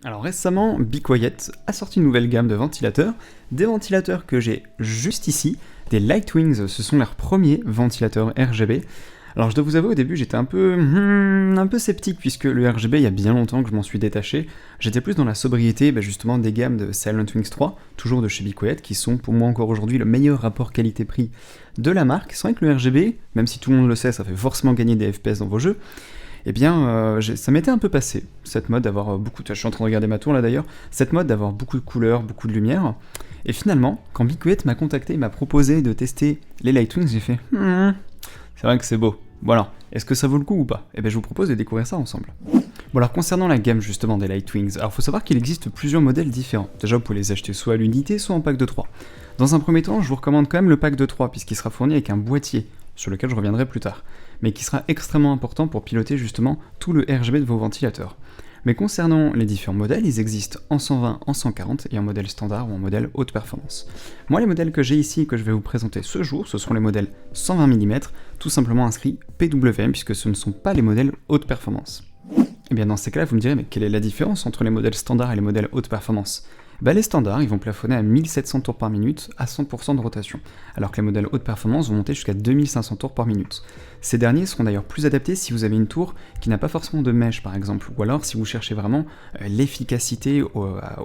Alors récemment, Be Quiet a sorti une nouvelle gamme de ventilateurs, des ventilateurs que j'ai juste ici, des Lightwings, ce sont leurs premiers ventilateurs RGB. Alors je dois vous avouer, au début j'étais un peu sceptique puisque le RGB, il y a bien longtemps que je m'en suis détaché. J'étais plus dans la sobriété justement des gammes de Silentwings 3, toujours de chez Be Quiet, qui sont pour moi encore aujourd'hui le meilleur rapport qualité-prix de la marque. C'est vrai que le RGB, même si tout le monde le sait, ça fait forcément gagner des FPS dans vos jeux, eh bien, ça m'était un peu passé, cette mode d'avoir beaucoup je suis en train de regarder ma tour là d'ailleurs, cette mode d'avoir beaucoup de couleurs, beaucoup de lumière. Et finalement, quand Be Quiet m'a contacté et m'a proposé de tester les Lightwings, j'ai fait c'est vrai que c'est beau. Voilà, est-ce que ça vaut le coup ou pas? Eh bien, je vous propose de découvrir ça ensemble. Bon alors, concernant la gamme justement des Lightwings, alors faut savoir qu'il existe plusieurs modèles différents. Déjà, vous pouvez les acheter soit à l'unité, soit en pack de 3. Dans un premier temps, je vous recommande quand même le pack de 3, puisqu'il sera fourni avec un boîtier, sur lequel je reviendrai plus tard, mais qui sera extrêmement important pour piloter justement tout le RGB de vos ventilateurs. Mais concernant les différents modèles, ils existent en 120, en 140 et en modèle standard ou en modèle haute performance. Moi, les modèles que j'ai ici et que je vais vous présenter ce jour, ce sont les modèles 120 mm, tout simplement inscrits PWM, puisque ce ne sont pas les modèles haute performance. Et bien dans ces cas-là, vous me direz, mais quelle est la différence entre les modèles standards et les modèles haute performance? Les standards, ils vont plafonner à 1700 tours par minute à 100% de rotation, alors que les modèles haute performance vont monter jusqu'à 2500 tours par minute. Ces derniers seront d'ailleurs plus adaptés si vous avez une tour qui n'a pas forcément de mèche par exemple, ou alors si vous cherchez vraiment l'efficacité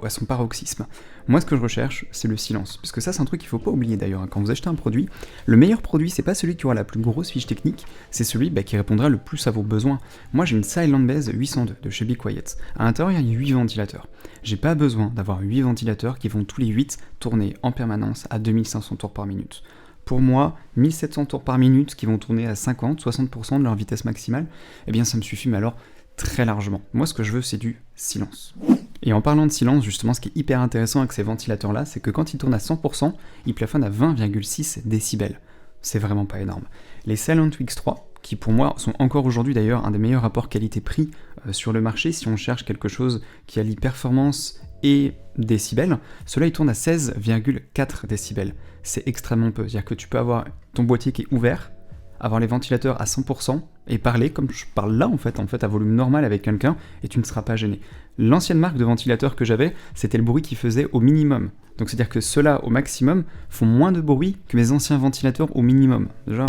à son paroxysme. Moi ce que je recherche, c'est le silence, parce que ça c'est un truc qu'il ne faut pas oublier d'ailleurs, quand vous achetez un produit, le meilleur produit c'est pas celui qui aura la plus grosse fiche technique, c'est celui qui répondra le plus à vos besoins. Moi j'ai une Silent Base 802 de chez Be Quiet, à l'intérieur il y a 8 ventilateurs. J'ai pas besoin d'avoir 8 ventilateurs qui vont tous les 8 tourner en permanence à 2500 tours par minute. Pour moi, 1700 tours par minute qui vont tourner à 50-60% de leur vitesse maximale, eh bien ça me suffit, mais alors très largement. Moi ce que je veux c'est du silence. Et en parlant de silence, justement ce qui est hyper intéressant avec ces ventilateurs là, c'est que quand ils tournent à 100%, ils plafonnent à 20,6 décibels. C'est vraiment pas énorme. Les Silentwings 3, qui pour moi sont encore aujourd'hui d'ailleurs un des meilleurs rapports qualité-prix sur le marché si on cherche quelque chose qui allie performance et décibels, ceux-là ils tournent à 16,4 décibels. C'est extrêmement peu, c'est-à-dire que tu peux avoir ton boîtier qui est ouvert, avoir les ventilateurs à 100% et parler comme je parle là en fait à volume normal avec quelqu'un et tu ne seras pas gêné. L'ancienne marque de ventilateurs que j'avais, c'était le bruit qu'ils faisaient au minimum. Donc c'est-à-dire que ceux-là au maximum font moins de bruit que mes anciens ventilateurs au minimum. Déjà,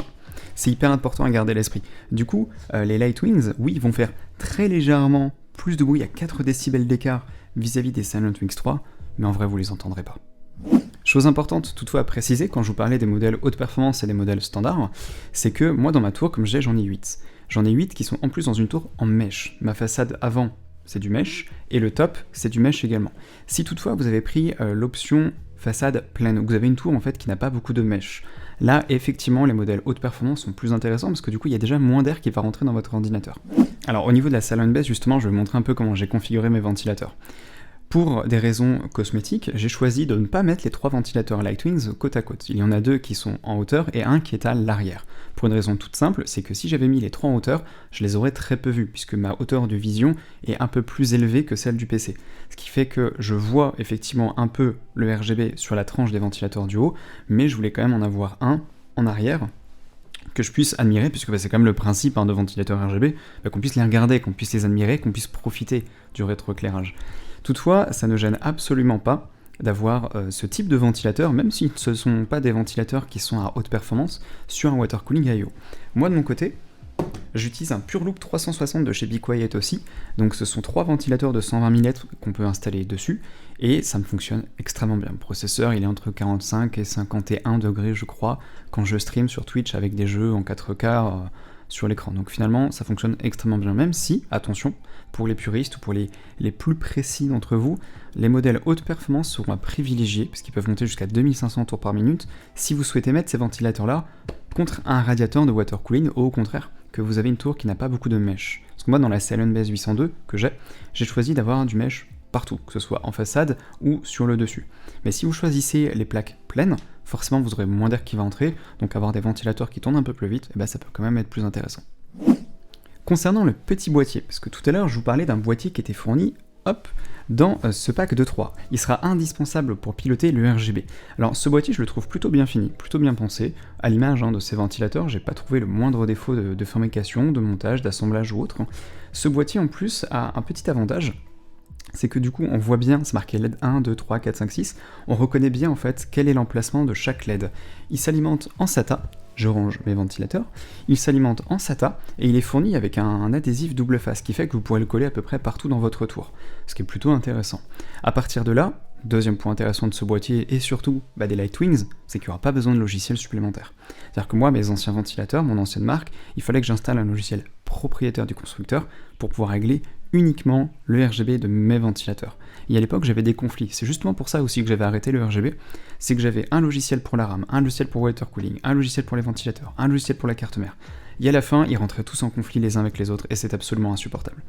c'est hyper important à garder à l'esprit. Du coup, les Lightwings, oui, ils vont faire très légèrement plus de bruit à 4 décibels d'écart vis-à-vis des Silentwings 3, mais en vrai vous les entendrez pas. Chose importante toutefois à préciser quand je vous parlais des modèles haute performance et des modèles standards, c'est que moi dans ma tour, comme je disais, j'en ai 8. J'en ai 8 qui sont en plus dans une tour en mesh. Ma façade avant, c'est du mesh, et le top, c'est du mesh également. Si toutefois vous avez pris l'option façade pleine, où vous avez une tour en fait qui n'a pas beaucoup de mesh, là effectivement les modèles haute performance sont plus intéressants parce que du coup il y a déjà moins d'air qui va rentrer dans votre ordinateur. Alors au niveau de la Silent Base justement, je vais vous montrer un peu comment j'ai configuré mes ventilateurs. Pour des raisons cosmétiques, j'ai choisi de ne pas mettre les 3 ventilateurs Lightwings côte à côte. Il y en a 2 qui sont en hauteur et un qui est à l'arrière. Pour une raison toute simple, c'est que si j'avais mis les 3 en hauteur, je les aurais très peu vus, puisque ma hauteur de vision est un peu plus élevée que celle du PC. Ce qui fait que je vois effectivement un peu le RGB sur la tranche des ventilateurs du haut, mais je voulais quand même en avoir un en arrière, que je puisse admirer, puisque c'est quand même le principe de ventilateurs RGB, qu'on puisse les regarder, qu'on puisse les admirer, qu'on puisse profiter du rétroéclairage. Toutefois, ça ne gêne absolument pas d'avoir ce type de ventilateur, même si ce ne sont pas des ventilateurs qui sont à haute performance, sur un water cooling I/O. Moi de mon côté, j'utilise un Pure Loop 360 de chez Be Quiet aussi, donc ce sont 3 ventilateurs de 120 mm qu'on peut installer dessus, et ça me fonctionne extrêmement bien. Le processeur il est entre 45 et 51 degrés je crois, quand je stream sur Twitch avec des jeux en 4K sur l'écran. Donc finalement ça fonctionne extrêmement bien, même si, attention, pour les puristes ou pour les plus précis d'entre vous, les modèles haute performance seront à privilégier, parce qu'ils peuvent monter jusqu'à 2500 tours par minute, si vous souhaitez mettre ces ventilateurs là contre un radiateur de water cooling, ou au contraire, que vous avez une tour qui n'a pas beaucoup de mesh. Parce que moi dans la Silent Base 802 que j'ai choisi d'avoir du mesh partout, que ce soit en façade ou sur le dessus. Mais si vous choisissez les plaques pleines, forcément vous aurez moins d'air qui va entrer, donc avoir des ventilateurs qui tournent un peu plus vite, ça peut quand même être plus intéressant. Concernant le petit boîtier, parce que tout à l'heure je vous parlais d'un boîtier qui était fourni, dans ce pack de 3. Il sera indispensable pour piloter le RGB. Alors ce boîtier je le trouve plutôt bien fini, plutôt bien pensé, à l'image de ces ventilateurs, j'ai pas trouvé le moindre défaut de fabrication, de montage, d'assemblage ou autre. Ce boîtier en plus a un petit avantage, c'est que du coup on voit bien, c'est marqué LED 1, 2, 3, 4, 5, 6, on reconnaît bien en fait quel est l'emplacement de chaque LED. Il s'alimente en SATA, je range mes ventilateurs, il s'alimente en SATA et il est fourni avec un adhésif double face, ce qui fait que vous pourrez le coller à peu près partout dans votre tour, ce qui est plutôt intéressant. À partir de là, deuxième point intéressant de ce boîtier et surtout des Lightwings, c'est qu'il n'y aura pas besoin de logiciel supplémentaire. C'est-à-dire que moi, mes anciens ventilateurs, mon ancienne marque, il fallait que j'installe un logiciel propriétaire du constructeur pour pouvoir régler uniquement le RGB de mes ventilateurs. Et à l'époque, j'avais des conflits. C'est justement pour ça aussi que j'avais arrêté le RGB. C'est que j'avais un logiciel pour la RAM, un logiciel pour water cooling, un logiciel pour les ventilateurs, un logiciel pour la carte mère. Et à la fin, ils rentraient tous en conflit les uns avec les autres et c'est absolument insupportable.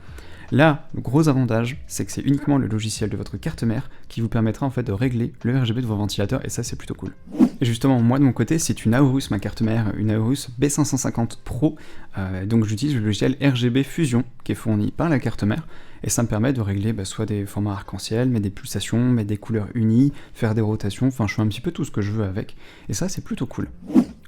Là, le gros avantage, c'est que c'est uniquement le logiciel de votre carte mère qui vous permettra en fait de régler le RGB de vos ventilateurs et ça c'est plutôt cool. Et justement, moi de mon côté, c'est une Aorus, ma carte mère, une Aorus B550 Pro, donc j'utilise le logiciel RGB Fusion qui est fourni par la carte mère et ça me permet de régler soit des formats arc-en-ciel, mettre des pulsations, mettre des couleurs unies, faire des rotations, enfin je fais un petit peu tout ce que je veux avec et ça c'est plutôt cool.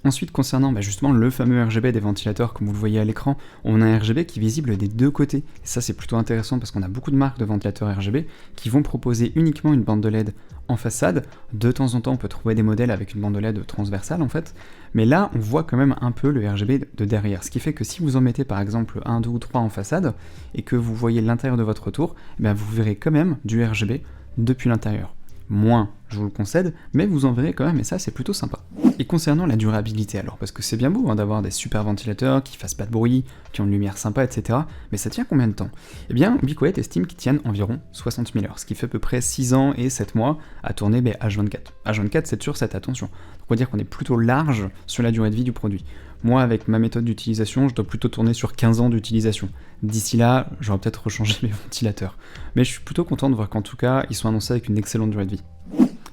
Ensuite, concernant justement le fameux RGB des ventilateurs, comme vous le voyez à l'écran, on a un RGB qui est visible des deux côtés. Et ça, c'est plutôt intéressant parce qu'on a beaucoup de marques de ventilateurs RGB qui vont proposer uniquement une bande de LED en façade. De temps en temps, on peut trouver des modèles avec une bande de LED transversale en fait. Mais là, on voit quand même un peu le RGB de derrière. Ce qui fait que si vous en mettez par exemple 1, 2 ou 3 en façade et que vous voyez l'intérieur de votre tour, vous verrez quand même du RGB depuis l'intérieur. Moins, je vous le concède, mais vous en verrez quand même, et ça c'est plutôt sympa. Et concernant la durabilité alors, parce que c'est bien beau d'avoir des super ventilateurs qui fassent pas de bruit, qui ont une lumière sympa, etc. Mais ça tient combien de temps? Eh bien, BeQuiet estime qu'ils tiennent environ 60 000 heures, ce qui fait à peu près 6 ans et 7 mois à tourner H24. H24 c'est sur cette attention. Donc on va dire qu'on est plutôt large sur la durée de vie du produit. Moi, avec ma méthode d'utilisation, je dois plutôt tourner sur 15 ans d'utilisation. D'ici là, j'aurai peut-être rechangé mes ventilateurs. Mais je suis plutôt content de voir qu'en tout cas, ils sont annoncés avec une excellente durée de vie.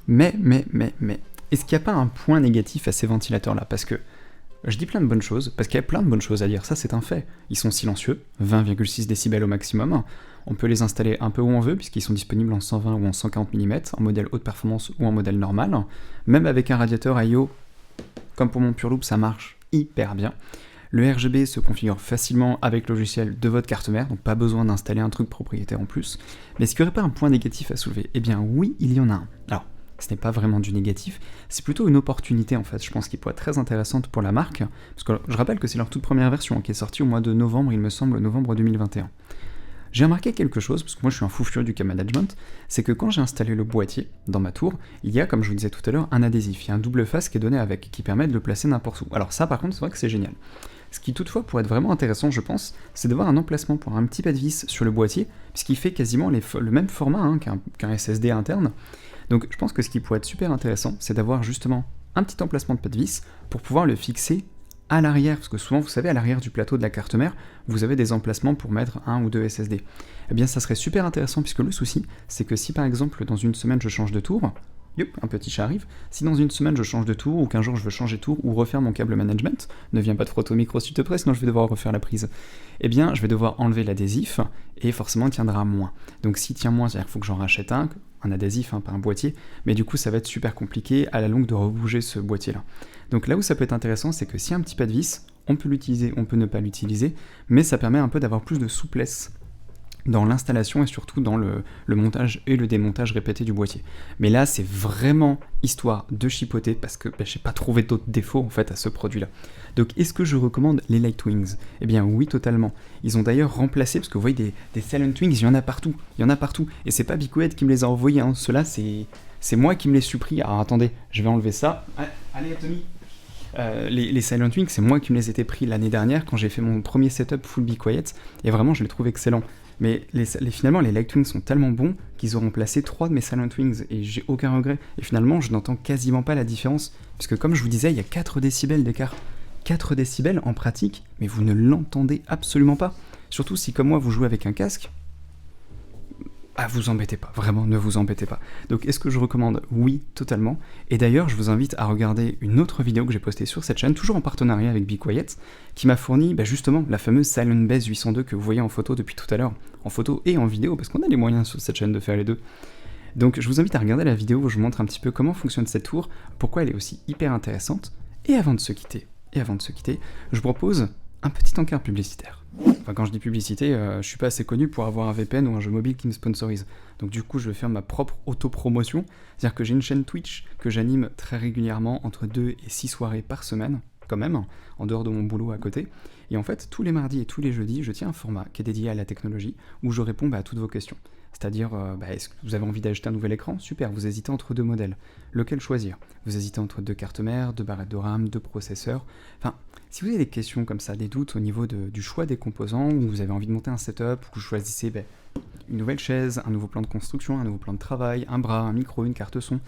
Mais, est-ce qu'il n'y a pas un point négatif à ces ventilateurs-là? Parce que je dis plein de bonnes choses, parce qu'il y a plein de bonnes choses à dire, ça c'est un fait. Ils sont silencieux, 20,6 décibels au maximum. On peut les installer un peu où on veut, puisqu'ils sont disponibles en 120 ou en 140 mm, en modèle haute performance ou en modèle normal. Même avec un radiateur IO, comme pour mon Pureloop, ça marche hyper bien. Le RGB se configure facilement avec le logiciel de votre carte mère, donc pas besoin d'installer un truc propriétaire en plus. Mais est-ce qu'il n'y aurait pas un point négatif à soulever? Eh bien oui, il y en a un. Alors, ce n'est pas vraiment du négatif, c'est plutôt une opportunité en fait, je pense qu'il pourrait être très intéressante pour la marque, parce que je rappelle que c'est leur toute première version qui est sortie au mois de novembre, il me semble, novembre 2021. J'ai remarqué quelque chose, parce que moi je suis un fou furieux du cam management, c'est que quand j'ai installé le boîtier dans ma tour, il y a, comme je vous disais tout à l'heure, un adhésif, il y a un double face qui est donné avec, qui permet de le placer n'importe où. Alors ça par contre c'est vrai que c'est génial. Ce qui toutefois pourrait être vraiment intéressant je pense, c'est d'avoir un emplacement pour un petit pas de vis sur le boîtier, puisqu'il fait quasiment le même format qu'un SSD interne. Donc je pense que ce qui pourrait être super intéressant, c'est d'avoir justement un petit emplacement de pas de vis pour pouvoir le fixer à l'arrière, parce que souvent, vous savez, à l'arrière du plateau de la carte mère, vous avez des emplacements pour mettre un ou deux SSD. Eh bien, ça serait super intéressant, puisque le souci, c'est que si par exemple, dans une semaine, je change de tour, un petit chat arrive, si dans une semaine, je change de tour, ou qu'un jour, je veux changer de tour, ou refaire mon câble management, ne viens pas de frotter au micro s'il te plaît, sinon je vais devoir refaire la prise, eh bien, je vais devoir enlever l'adhésif, et forcément, il tiendra moins. Donc, s'il tient moins, c'est-à-dire qu'il faut que j'en rachète un adhésif, pas un boîtier, mais du coup ça va être super compliqué à la longue de rebouger ce boîtier-là. Donc là où ça peut être intéressant, c'est que si un petit pas de vis, on peut l'utiliser, on peut ne pas l'utiliser, mais ça permet un peu d'avoir plus de souplesse dans l'installation et surtout dans le montage et le démontage répété du boîtier. Mais là, c'est vraiment histoire de chipoter parce que j'ai pas trouvé d'autres défauts en fait à ce produit-là. Donc, est-ce que je recommande les Lightwings? Eh bien, oui, totalement. Ils ont d'ailleurs remplacé, parce que vous voyez des Silent Wings, il y en a partout, Et c'est pas BeQuiet qui me les a envoyés, Ceux-là, c'est moi qui me les suis pris. Alors, attendez, je vais enlever ça. Allez, Tommy. Les Silent Wings, c'est moi qui me les étais pris l'année dernière quand j'ai fait mon premier setup full BeQuiet, et vraiment, je les trouve excellents. Mais finalement, les Lightwings sont tellement bons qu'ils ont remplacé 3 de mes Silent Wings, et j'ai aucun regret. Et finalement, je n'entends quasiment pas la différence, puisque comme je vous disais, il y a 4 décibels d'écart. 4 décibels en pratique, mais vous ne l'entendez absolument pas. Surtout si, comme moi, vous jouez avec un casque, vous embêtez pas, vraiment, ne vous embêtez pas. Donc, est-ce que je recommande? Oui, totalement. Et d'ailleurs, je vous invite à regarder une autre vidéo que j'ai postée sur cette chaîne, toujours en partenariat avec BeQuiet, qui m'a fourni justement la fameuse Silent Base 802 que vous voyez en photo depuis tout à l'heure, en photo et en vidéo, parce qu'on a les moyens sur cette chaîne de faire les deux. Donc, je vous invite à regarder la vidéo où je vous montre un petit peu comment fonctionne cette tour, pourquoi elle est aussi hyper intéressante. Et avant de se quitter, je vous propose Un petit encart publicitaire. Enfin, quand je dis publicité, je suis pas assez connu pour avoir un VPN ou un jeu mobile qui me sponsorise. Donc du coup, je vais faire ma propre autopromotion. C'est-à-dire que j'ai une chaîne Twitch que j'anime très régulièrement, entre 2 et 6 soirées par semaine, quand même, en dehors de mon boulot à côté. Et en fait, tous les mardis et tous les jeudis, je tiens un format qui est dédié à la technologie, où je réponds à toutes vos questions. C'est-à-dire, est-ce que vous avez envie d'acheter un nouvel écran? Super, vous hésitez entre deux modèles. Lequel choisir? Vous hésitez entre deux cartes mères, deux barrettes de RAM, deux processeurs. Enfin, si vous avez des questions comme ça, des doutes au niveau du choix des composants, ou vous avez envie de monter un setup, ou que vous choisissez une nouvelle chaise, un nouveau plan de construction, un nouveau plan de travail, un bras, un micro, une carte son,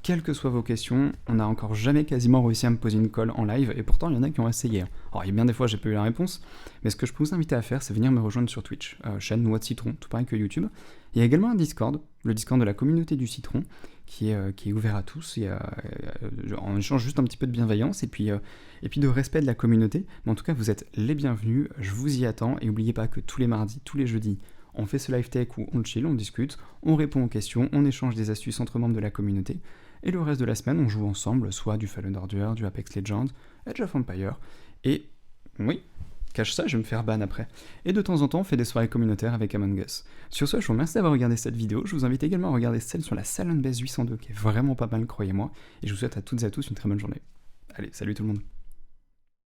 quelles que soient vos questions, on n'a encore jamais quasiment réussi à me poser une colle en live, et pourtant il y en a qui ont essayé. Alors il y a bien des fois j'ai pas eu la réponse, mais ce que je peux vous inviter à faire, c'est venir me rejoindre sur Twitch, chaîne Noix de Citron, tout pareil que YouTube. Il y a également un Discord, le Discord de la communauté du citron, qui est ouvert à tous, on échange juste un petit peu de bienveillance, et puis de respect de la communauté, mais en tout cas vous êtes les bienvenus, je vous y attends, et n'oubliez pas que tous les mardis, tous les jeudis, on fait ce live tech où on chill, on discute, on répond aux questions, on échange des astuces entre membres de la communauté, et le reste de la semaine, on joue ensemble, soit du Fallen Order, du Apex Legends, Age of Empires, et oui, cache ça, je vais me faire ban après. Et de temps en temps, on fait des soirées communautaires avec Among Us. Sur ce, je vous remercie d'avoir regardé cette vidéo, je vous invite également à regarder celle sur la Salon Base 802, qui est vraiment pas mal, croyez-moi, et je vous souhaite à toutes et à tous une très bonne journée. Allez, salut tout le monde.